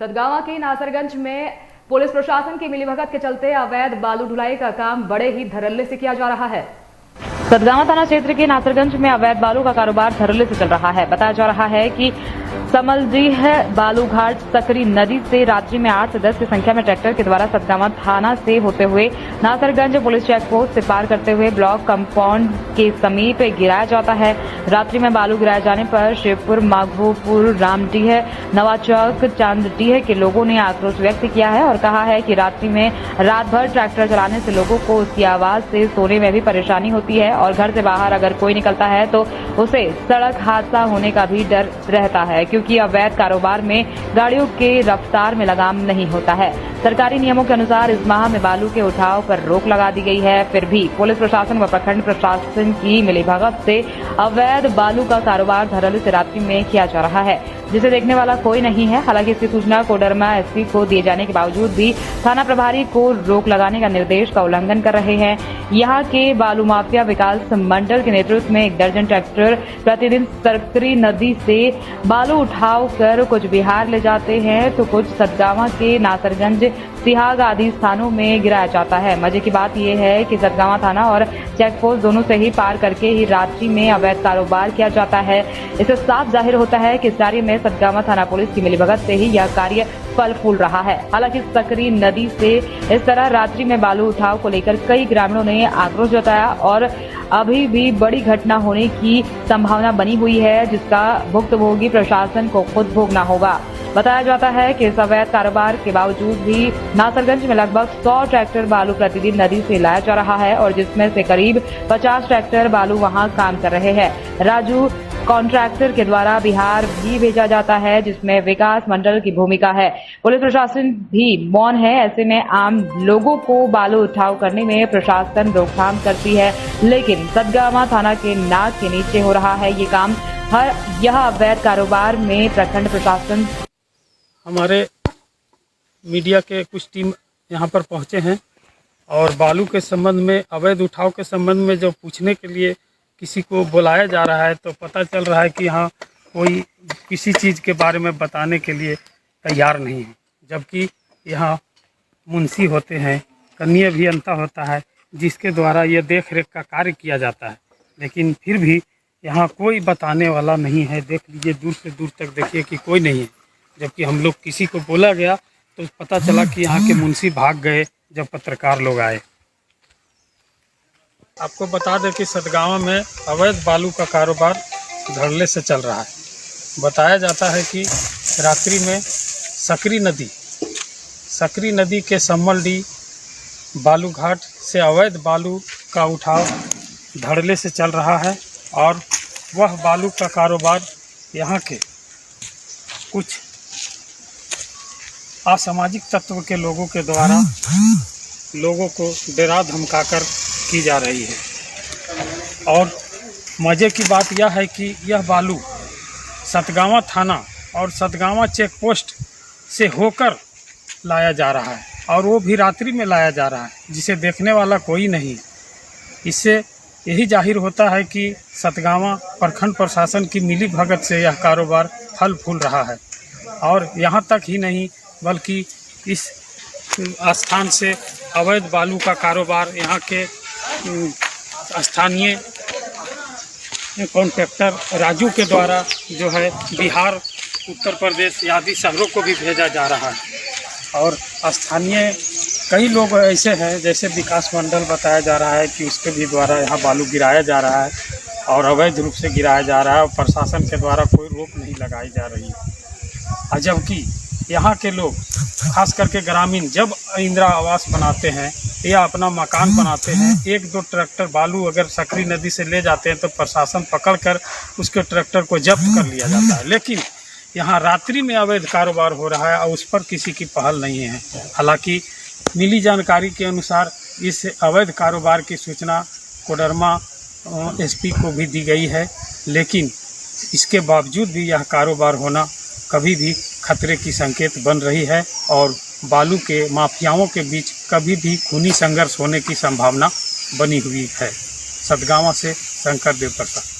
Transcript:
सतगावा के नासरगंज में पुलिस प्रशासन की मिलीभगत के चलते अवैध बालू ढुलाई का काम बड़े ही धड़ल्ले से किया जा रहा है। सतगावा थाना क्षेत्र के नासरगंज में अवैध बालू का कारोबार धड़ल्ले से चल रहा है। बताया जा रहा है कि समलडीह बालू घाट सकरी नदी से रात्रि में 8 से 10 की संख्या में ट्रैक्टर के द्वारा सतगावा थाना से होते हुए नासरगंज पुलिस चेक पोस्ट से पार करते हुए ब्लॉक कंपाउंड के समीप गिराया जाता है। रात्रि में बालू गिराए जाने पर शिवपुर, माघोपुर, रामडीह, नवाचौक, चांदडीह के लोगों ने आक्रोश व्यक्त किया है और कहा है कि रात्रि में रात भर ट्रैक्टर चलाने से लोगों को उसकी आवाज से सोने में भी परेशानी होती है और घर से बाहर अगर कोई निकलता है तो उसे सड़क हादसा होने का भी डर रहता है, क्योंकि अवैध कारोबार में गाड़ियों के रफ्तार में लगाम नहीं होता है। सरकारी नियमों के अनुसार इस माह में बालू के उठाव पर रोक लगा दी गई है, फिर भी पुलिस प्रशासन व प्रखंड प्रशासन की मिलीभगत से अवैध बालू का कारोबार धड़ल्ले से रात्रि में किया जा रहा है, जिसे देखने वाला कोई नहीं है। हालांकि इसकी सूचना कोडरमा एसपी को दिए जाने के बावजूद भी थाना प्रभारी को रोक लगाने का निर्देश का उल्लंघन कर रहे हैं। यहां के बालू माफिया विकास मंडल के नेतृत्व में 1 दर्जन ट्रैक्टर प्रतिदिन सकरी नदी से बालू उठाव कर कुछ बिहार ले जाते हैं तो कुछ सतगावा के नासरगंज, सिहाग आदि स्थानों में गिराया जाता है। मजे की बात यह है कि सतगावा थाना और चेक पोस्ट दोनों से ही पार करके ही रात्रि में अवैध कारोबार किया जाता है। इससे साफ जाहिर होता है कि इस कार्य में सतगावा थाना पुलिस की मिलीभगत से ही यह कार्य फल फूल रहा है। हालांकि सकरी नदी से इस तरह रात्रि में बालू उठाव को लेकर कई ग्रामीणों ने आक्रोश जताया और अभी भी बड़ी घटना होने की संभावना बनी हुई है, जिसका भुक्तभोगी प्रशासन को खुद भोगना होगा। बताया जाता है कि इस अवैध कारोबार के बावजूद भी नासरगंज में लगभग 100 ट्रैक्टर बालू प्रतिदिन नदी से लाया जा रहा है और जिसमें से करीब 50 ट्रैक्टर बालू वहां काम कर रहे हैं। राजू कॉन्ट्रैक्टर के द्वारा बिहार भी भेजा जाता है, जिसमें विकास मंडल की भूमिका है। पुलिस प्रशासन भी मौन है। ऐसे में आम लोगों को बालू उठाव करने में प्रशासन रोकथाम करती है, लेकिन सतगावा थाना के नाक के नीचे हो रहा है ये काम। यह अवैध कारोबार में प्रखंड प्रशासन, हमारे मीडिया के कुछ टीम यहाँ पर पहुँचे हैं और बालू के संबंध में, अवैध उठाव के संबंध में जो पूछने के लिए किसी को बुलाया जा रहा है तो पता चल रहा है कि यहाँ कोई किसी चीज़ के बारे में बताने के लिए तैयार नहीं है, जबकि यहाँ मुंशी होते हैं, कनीय अभियंता होता है जिसके द्वारा ये देख रेख का कार्य किया जाता है, लेकिन फिर भी यहाँ कोई बताने वाला नहीं है। देख लीजिए, दूर से दूर तक देखिए कि कोई नहीं है, जबकि हम लोग किसी को बोला गया तो पता चला कि यहाँ के मुंशी भाग गए जब पत्रकार लोग आए। आपको बता दें कि सतगावा में अवैध बालू का कारोबार धड़ल्ले से चल रहा है। बताया जाता है कि रात्रि में सकरी नदी के समलडी बालू घाट से अवैध बालू का उठाव धड़ल्ले से चल रहा है और वह बालू का कारोबार यहाँ के कुछ असामाजिक तत्व के लोगों के द्वारा लोगों को डरा धमकाकर की जा रही है। और मज़े की बात यह है कि यह बालू सतगावा थाना और सतगावा चेक पोस्ट से होकर लाया जा रहा है और वो भी रात्रि में लाया जा रहा है, जिसे देखने वाला कोई नहीं है। इससे यही जाहिर होता है कि सतगावा प्रखंड प्रशासन की मिलीभगत से यह कारोबार फल फूल रहा है और यहाँ तक ही नहीं बल्कि इस स्थान से अवैध बालू का कारोबार यहाँ के स्थानीय कॉन्ट्रैक्टर राजू के द्वारा जो है बिहार, उत्तर प्रदेश आदि शहरों को भी भेजा जा रहा है। और स्थानीय कई लोग ऐसे हैं, जैसे विकास मंडल बताया जा रहा है कि उसके भी द्वारा यहाँ बालू गिराया जा रहा है और अवैध रूप से गिराया जा रहा है और प्रशासन के द्वारा कोई रोक नहीं लगाई जा रही है। जबकि यहाँ के लोग खास करके ग्रामीण जब इंदिरा आवास बनाते हैं या अपना मकान बनाते हैं, 1-2 ट्रैक्टर बालू अगर सकरी नदी से ले जाते हैं तो प्रशासन पकड़कर उसके ट्रैक्टर को जब्त कर लिया जाता है, लेकिन यहाँ रात्रि में अवैध कारोबार हो रहा है और उस पर किसी की पहल नहीं है। हालांकि मिली जानकारी के अनुसार इस अवैध कारोबार की सूचना कोडरमा एसपी को भी दी गई है, लेकिन इसके बावजूद भी यह कारोबार होना कभी भी खतरे की संकेत बन रही है और बालू के माफियाओं के बीच कभी भी खूनी संघर्ष होने की संभावना बनी हुई है। सतगावा से शंकर देव प्रसाद।